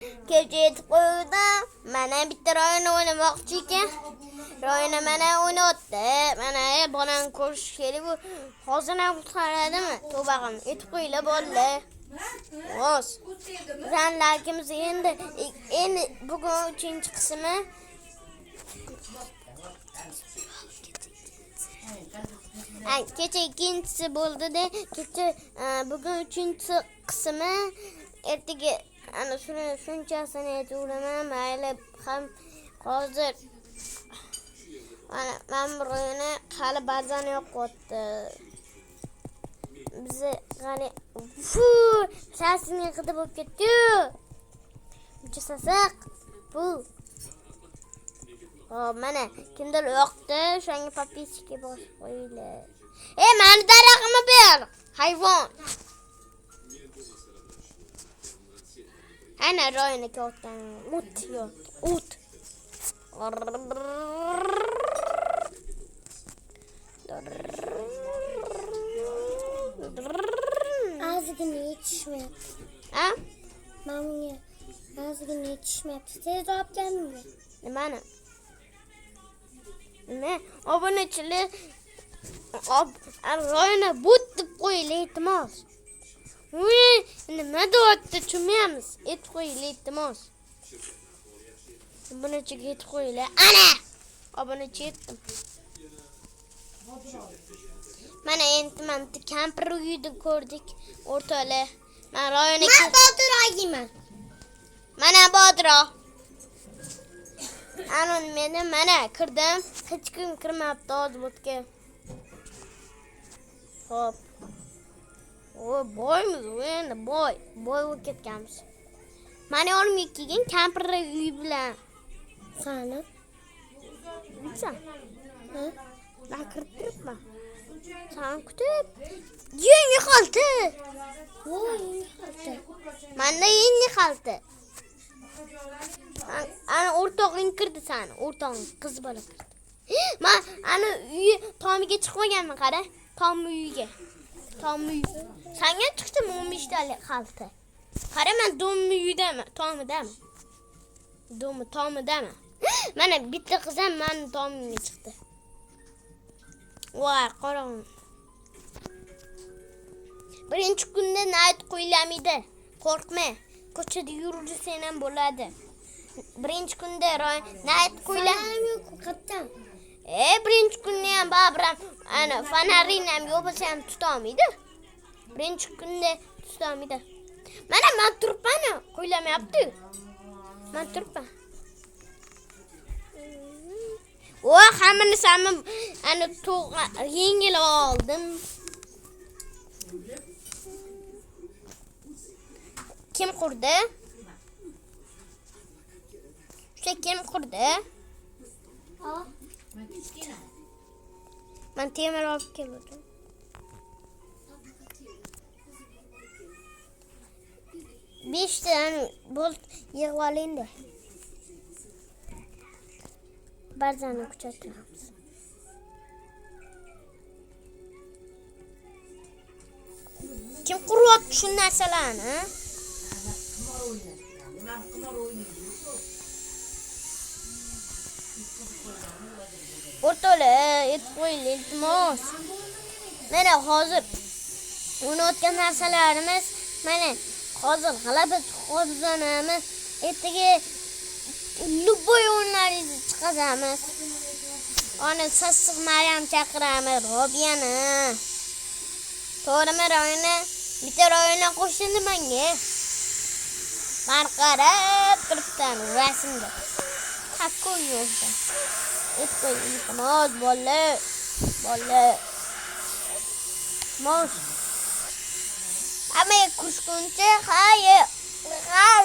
Kecha yetib qo'ydim. Mana bitta ro'yini o'ynamoqchi ekan. Ro'yini mana o'ynatdi. Mana bolani ko'rish kerak. Hozir ham qaradimi? Tavba qildim. Yetib qo'yinglar bolalar. Xo'sh. Bizlarimiz endi bugun 3-qismi. Kecha ikkinchisi bo'ldi-da, kecha bugun 3-qismi. Ertaga ana shunchasini aytaveraman, mayli ham hozir mana men ro'yini hali ba'zan yo'qotdi. Bizi g'ali sasini qida bo'lib ketdi. Buncha sasiq. Bu. Hop, mana kimdir yo'qdi, o'shanga papichka bosib qo'yinglar. Mani darag'imni ber, hayvon. Ana ro'yini ko'rdim. O't yo'q. O't. Ağzını yetişmedi. Ha? Mamaya ağzını yetişmedi. Siz cevap gelmiyor. Nimani? Ne? Obunachilar ro'yini but deb qo'yinglar, iltimos. Nima deyapti tushunmaymiz. Aytib qo'yinglar, iltimos. Obunachiga aytib qo'yinglar. Ana! Obunachi aytdim. Mana endi kampir uyida ko'rdik o'rtoqlar. Men ro'yini Bodroyman. Mana Bodro. Ana meni mana kirdim. Hech kim kirmabdi o'zbotga. Hop. Boymiz endi boy bo'lib ketganmiz. Mana olib kelgan kampir uy bilan. Sana? Bilsan? Ha? Ben kirib turibman. Sen kutib. Yangi xalta. Voy, xalta. Menda yangi xalta. Ana o'rtog'ing kirdi sani. O'rtog'ing qiz bola kirdi. Men ana uy tomiga chiqmaganman, qara. Tom uyiga. Tom uy. Senga chiqdi 15 talik xalta. Qara, men dom uydaman, tomidaman. Tomidaman. Mana bitta qiz ham meni tomimga chiqdi. Voy, qorong. Birinchi kunda nayt qo'ylamidi. Qo'rqma. Ko'chada yurursan ham bo'ladi. Birinchi kunda nayt qo'ylam. Qattan. Birinchi kunda ham babram ana fanarini ham yo'q bo'lsa ham tutolmaydi. Birinchi kunda tutolmaydi. Mana men turibman, qo'ylamayapti. Men turibman. Hammani samim ana yengil oldim. Kim qurdi? Kim qurdi? Men temir olib keldim. Beshtan bolt yig'ib oling-da. Barzani kuchaytiramiz. Kim quryapti shu narsalarni? O'rtoqlar, aytib qo'ying, iltimos. Mana hozir o'ynayotgan narsalarimiz, mana hozir g'alaba qozonamiz. Ertaga любой o'yinlaringizni chiqazamiz. Ona sassiq Maryam chaqiramiz, Robiyani. To'g'rimi ro'yini? Bitta ro'yini qo'shindi menga. Marqarab turibdan rasmga. Takkoy yo'qda. Aytib iltimos bolalar. Mos. Ama kushkuncha xayr.